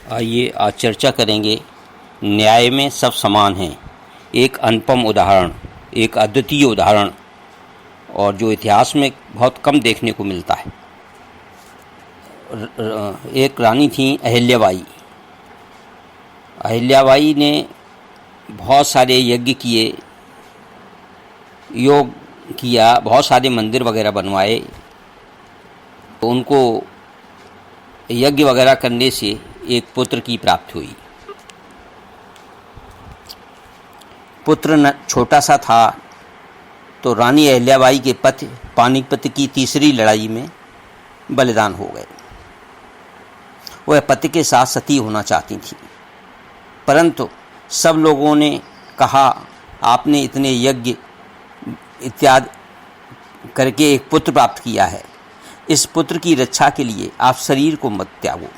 आइए आज चर्चा करेंगे न्याय में सब समान हैं। एक अनुपम उदाहरण, एक अद्वितीय उदाहरण, और जो इतिहास में बहुत कम देखने को मिलता है। एक रानी थी अहिल्याबाई। अहिल्याबाई ने बहुत सारे यज्ञ किए, योग किया, बहुत सारे मंदिर वगैरह बनवाए। तो उनको यज्ञ वगैरह करने से एक पुत्र की प्राप्ति हुई। पुत्र छोटा सा था तो रानी अहिल्याबाई के पति पानीपत की तीसरी लड़ाई में बलिदान हो गए। वह पति के साथ सती होना चाहती थी, परंतु सब लोगों ने कहा, आपने इतने यज्ञ इत्यादि करके एक पुत्र प्राप्त किया है, इस पुत्र की रक्षा के लिए आप शरीर को मत त्यागो।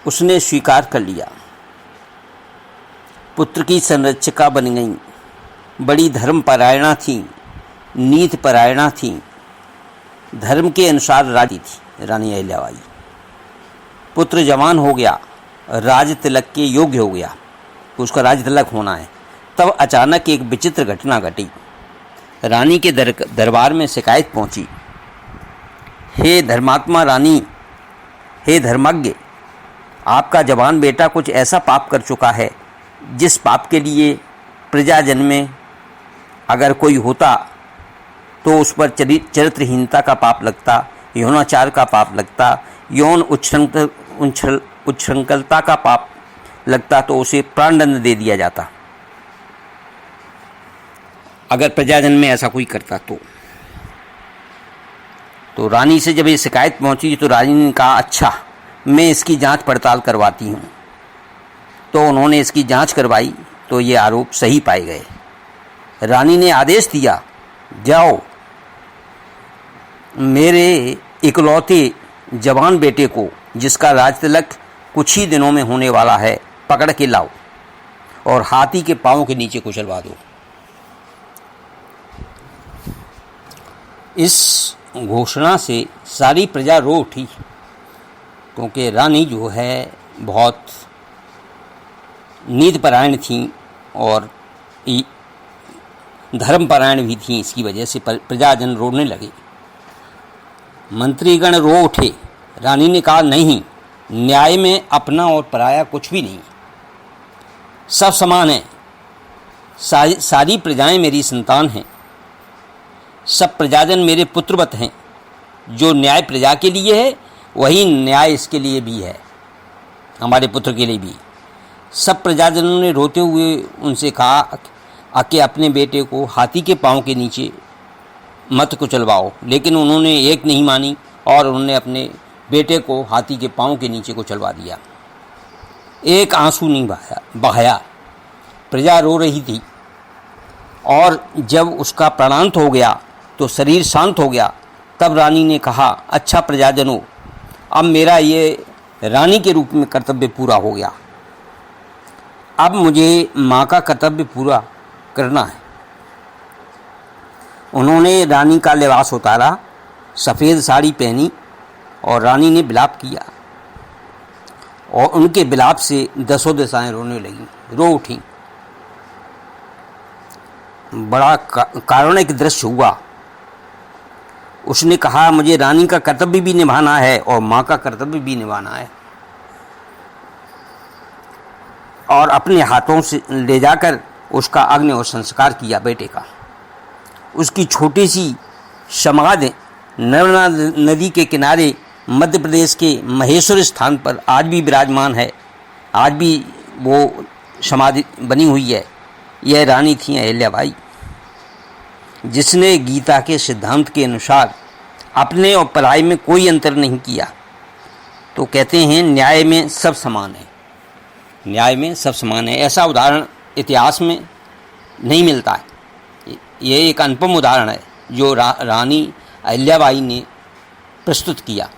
उसने स्वीकार कर लिया। पुत्र की संरक्षिका बन गई। बड़ी धर्मपरायणा थी, नीतिपरायणा थी, धर्म के अनुसार राजी थी रानी अहिल्याबाई। पुत्र जवान हो गया, राज तिलक के योग्य हो गया, तो उसका राज तिलक होना है। तब अचानक एक विचित्र घटना घटी। रानी के दरबार में शिकायत पहुंची, हे धर्मात्मा रानी, हे धर्मज्ञ, आपका जवान बेटा कुछ ऐसा पाप कर चुका है जिस पाप के लिए प्रजाजन में अगर कोई होता तो उस पर चरित्रहीनता का पाप लगता, यौनाचार का पाप लगता, यौन उच्छृंखलता का पाप लगता, तो उसे प्राणदंड दे दिया जाता अगर प्रजाजन में ऐसा कोई करता तो रानी से जब ये शिकायत पहुंची तो रानी ने कहा, अच्छा मैं इसकी जांच पड़ताल करवाती हूँ। तो उन्होंने इसकी जांच करवाई तो ये आरोप सही पाए गए। रानी ने आदेश दिया, जाओ मेरे इकलौते जवान बेटे को, जिसका राज तिलक कुछ ही दिनों में होने वाला है, पकड़ के लाओ और हाथी के पांव के नीचे कुचलवा दो। इस घोषणा से सारी प्रजा रो उठी, क्योंकि रानी जो है बहुत नीतिपरायण थी और धर्मपरायण भी थी। इसकी वजह से प्रजाजन रोने लगे। मंत्रीगण रो उठे। रानी ने कहा, नहीं, न्याय में अपना और पराया कुछ भी नहीं, सब समान हैं। सारी प्रजाएं मेरी संतान हैं, सब प्रजाजन मेरे पुत्रवत हैं। जो न्याय प्रजा के लिए है वही न्याय इसके लिए भी है, हमारे पुत्र के लिए भी। सब प्रजाजनों ने रोते हुए उनसे कहा कि अपने बेटे को हाथी के पांव के नीचे मत कुचलवाओ, लेकिन उन्होंने एक नहीं मानी और उन्होंने अपने बेटे को हाथी के पांव के नीचे कुचलवा दिया। एक आंसू नहीं बहाया। प्रजा रो रही थी और जब उसका प्राणांत हो गया तो शरीर शांत हो गया। तब रानी ने कहा, अच्छा प्रजाजनों, अब मेरा ये रानी के रूप में कर्तव्य पूरा हो गया, अब मुझे माँ का कर्तव्य पूरा करना है। उन्होंने रानी का लिबास उतारा, सफ़ेद साड़ी पहनी और रानी ने विलाप किया और उनके विलाप से दसों दिशाएं रोने लगीं, रो उठीं। बड़ा कारुणिक दृश्य हुआ। उसने कहा, मुझे रानी का कर्तव्य भी निभाना है और माँ का कर्तव्य भी निभाना है। और अपने हाथों से ले जाकर उसका अग्नि और संस्कार किया बेटे का। उसकी छोटी सी समाधि नर्मदा नदी के किनारे मध्य प्रदेश के महेश्वर स्थान पर आज भी विराजमान है। आज भी वो समाधि बनी हुई है। यह रानी थी अहिल्याबाई, जिसने गीता के सिद्धांत के अनुसार अपने और पराये में कोई अंतर नहीं किया। तो कहते हैं न्याय में सब समान है, न्याय में सब समान है। ऐसा उदाहरण इतिहास में नहीं मिलता है। ये एक अनुपम उदाहरण है जो रानी अहिल्याबाई ने प्रस्तुत किया।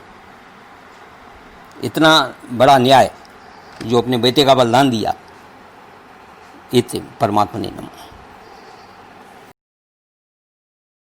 इतना बड़ा न्याय जो अपने बेटे का बलिदान दिया, इति परमात्मा ने नमः।